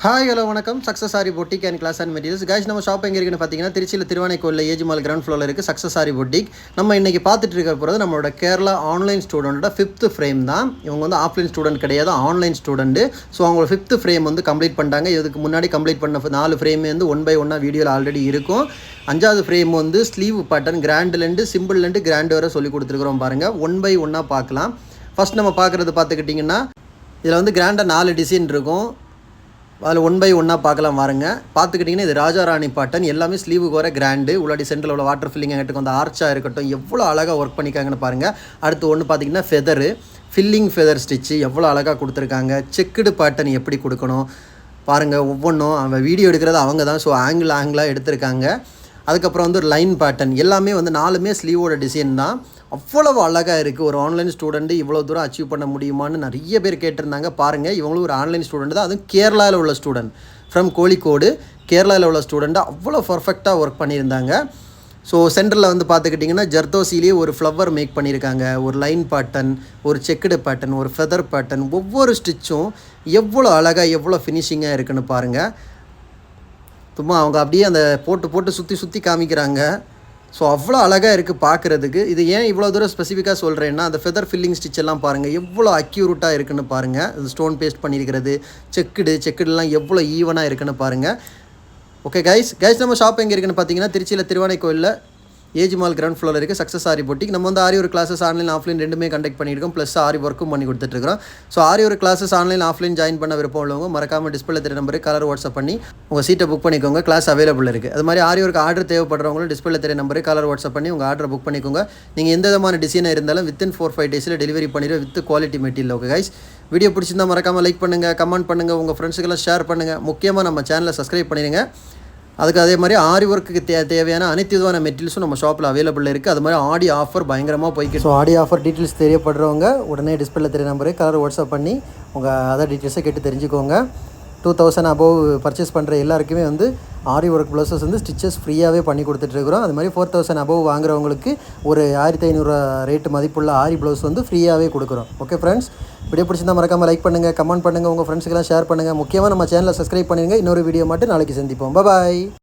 Hi hello வணக்கம் success sari boutique and class and materials guys. நம்ம shop எங்கே இருக்குன்னு பார்த்தீங்கன்னா திருச்சியில் திருவானைக்கோயிலில் ஏஜி மால் கிரவுண்ட் ஃப்ளோரில் இருக்குது சக்ஸஸ் சாரி பொட்டிக். நம்ம இன்றைக்கி பார்த்துட்டு இருக்க போகிறது நம்மளோட கேரளா ஆன்லைன் ஸ்டூடெண்ட்டோட 5th ஃப்ரேம் தான். இவங்க வந்து ஆஃப்லைன் ஸ்டூடெண்ட் கிடையாது, ஆன்லைன் ஸ்டூடெண்ட்டு. ஸோ அவங்களோட 5th ஃப்ரேம் வந்து கம்ப்ளீட் பண்ணிட்டாங்க. இதுக்கு முன்னாடி கம்ப்ளீட் பண்ண 4 ஃப்ரேம் வந்து 1 by 1 வீடியோவில் ஆல்ரெடி இருக்கும். 5வது ஃப்ரேம் வந்து ஸ்லீவ் பேட்டர்ன் கிராண்டுலேருந்து சிம்பிள்லேருந்து கிராண்டு வரை சொல்லி கொடுத்துருக்குறோம் பாருங்கள். 1 by 1 பார்க்கலாம். ஃபஸ்ட் நம்ம பார்க்குறது பார்த்துக்கிட்டிங்கன்னா இதில் வந்து கிராண்டாக 4 டிசைன் இருக்கும். அதில் 1 by 1 பார்க்கலாம் வாருங்க. பார்த்துக்கிட்டிங்கன்னா இது ராஜா ராணி பாட்டன், எல்லாமே ஸ்லீவுக்கு வர கிராண்டு. உள்ளாடி சென்டரில் உள்ள வாட்டர் ஃபில்லிங் ஆகிட்டு அந்த ஆர்ச்சாக இருக்கட்டும், எவ்வளோ அழகாக ஒர்க் பண்ணிக்காங்கன்னு பாருங்கள். அடுத்து ஒன்று பார்த்திங்கன்னா ஃபெதரு, ஃபில்லிங் ஃபெதர் ஸ்டிச்சு எவ்வளோ அழகாக கொடுத்துருக்காங்க. செக்குடு பேட்டர்ன் எப்படி கொடுக்கணும் பாருங்கள். ஒவ்வொன்றும் அவன் வீடியோ எடுக்கிறது அவங்க தான். ஸோ ஆங்கிளாக எடுத்திருக்காங்க. அதுக்கப்புறம் வந்து ஒரு லைன் பேட்டர்ன், எல்லாமே வந்து 4மே ஸ்லீவோட டிசைன் தான். அவ்வளவு அழகாக இருக்குது. ஒரு ஆன்லைன் ஸ்டூடெண்ட்டு இவ்வளோ தூரம் அச்சீவ் பண்ண முடியுமான்னு நிறைய பேர் கேட்டிருந்தாங்க. பாருங்கள், இவங்களும் ஒரு ஆன்லைன் ஸ்டூடெண்ட் தான், அதுவும் கேரளாவில் உள்ள ஸ்டூடெண்ட், ஃப்ரம் கோழிக்கோடு கேரளாவில் உள்ள ஸ்டூடெண்ட்டு அவ்வளோ பர்ஃபெக்டாக ஒர்க் பண்ணியிருந்தாங்க. ஸோ சென்டரில் வந்து பார்த்துக்கிட்டிங்கன்னா ஜர்தோசிலேயே ஒரு ஃப்ளவர் மேக் பண்ணியிருக்காங்க, ஒரு லைன் பேட்டர்ன், ஒரு செக்குடு பேட்டர்ன், ஒரு ஃபெதர் பேட்டர்ன். ஒவ்வொரு ஸ்டிச்சும் எவ்வளோ அழகாக எவ்வளோ ஃபினிஷிங்காக இருக்குன்னு பாருங்கள். சும்மா அவங்க அப்படியே அந்த போட்டு சுற்றி காமிக்கிறாங்க. ஸோ அவ்வளோ அழகாக இருக்குது பார்க்குறதுக்கு. இது ஏன் இவ்வளோ தூரம் ஸ்பெசிஃபிக்காக சொல்கிறேன்னா, அந்த ஃபெதர் ஃபில்லிங் ஸ்டிச் எல்லாம் பாருங்கள் எவ்வளோ அக்யூரேட்டாக இருக்குன்னு பாருங்கள். அது ஸ்டோன் பேஸ்ட் பண்ணியிருக்கிறது, செக்குடுலாம் எவ்வளோ ஈவனாக இருக்குன்னு பாருங்கள். ஓகே கைஸ், நம்ம ஷாப் எங்கே இருக்குன்னு பார்த்தீங்கன்னா திருச்சியில் திருவானைக்கோயிலில் ஏஜி மால் கிரவுண்ட் ஃப்ளோரில் இருக்குது சக்ஸஸ் ஆரி பொட்டிக். நம்ம வந்து ஒரு கிளாஸஸ் ஆன்லைன் ஆஃப்லைன் ரெண்டுமே கண்டக்ட் பண்ணியிருக்கோம். ப்ளஸ் ஆரி ஒர்க்கும் பண்ணி கொடுத்துட்ருக்கோம். ஸோ ஒரு கிளாஸஸ் ஆன்லைன் ஆஃப்லைன் ஜாயின் பண்ண விருப்பம் உள்ளவங்க மறக்காமல் டிஸ்பிளே தெரிய நம்பருக்கு கலர் வாட்ஸ்அப் பண்ணி உங்கள் சீட்டை புக் பண்ணிக்கோங்க. கிளாஸ் அவைலபிள் இருக்குது. அது மாதிரி ஒரு ஆர்டர் தேவைப்படுறவங்களும் டிஸ்பிளே தெரிய நம்பருக்கு கலர் வாட்ஸ்அப் பண்ணி உங்கள் ஆர்டரை புக் பண்ணிக்கோங்க. நீங்கள் எந்த விதமான டிசைனாக இருந்தாலும் வித்தின் 4-5 டேஸில் டெலிவரி பண்ணிடுவோம் with quality material. Okay guys, video பிடிச்சிருந்தா மறக்காமல் லைக் பண்ணுங்கள், கமெண்ட் பண்ணுங்கள், உங்கள் ஃப்ரெண்ட்ஸுக்கெல்லாம் ஷேர் பண்ணுங்கள். முக்கியமாக நம்ம சேனலை சப்ஸ்கிரைப் பண்ணிடுங்க. அதுக்கு அதே மாதிரி ஆரி ஒர்க்குக்கு தேவையான அனைத்து விதமான மெட்டீரியல்ஸும் நம்ம ஷாப்பில் அவைலபிள் இருக்குது. அது மாதிரி ஆடி ஆஃபர் பயங்கரமாக போய்க்கு. ஸோ ஆடி ஆஃபர் டீட்டெயில்ஸ் தெரியப்படுறவங்க உடனே டிஸ்பிளே தெரிய நம்பருக்கு கலர் வாட்ஸ்அப் பண்ணி உங்கள் அதர் டீட்டெயில்ஸை கேட்டு தெரிஞ்சுக்கோங்க. 2000 அபோவ் பர்ச்சேஸ் பண்ணுற எல்லாருக்குமே வந்து ஆரி ஒர்க் ப்ளவுஸஸ் வந்து ஸ்டிச்சஸ் ஃப்ரீயாகவே பண்ணி கொடுத்துட்ருக்குறோம். அது மாதிரி 4000 அபோவ் வாங்குறவங்களுக்கு ஒரு 1500 ரேட்டு மதிப்புள்ள ஆரி ப்ளவுஸ் வந்து ஃப்ரீயாகவே கொடுக்குறோம். ஓகே ஃப்ரெண்ட்ஸ், வீடியோ பிடிச்சிருந்தா மறக்காமல் லைக் பண்ணுங்கள், கமெண்ட் பண்ணுங்கள், உங்கள் ஃப்ரெண்ட்ஸுக்கெல்லாம் ஷேர் பண்ணுங்கள். முக்கியமாக நம்ம சேனலை சப்ஸ்கிரைப் பண்ணிடுங்க. இன்னொரு வீடியோ மட்டும் நாளைக்கு சந்திப்போம். பாய்.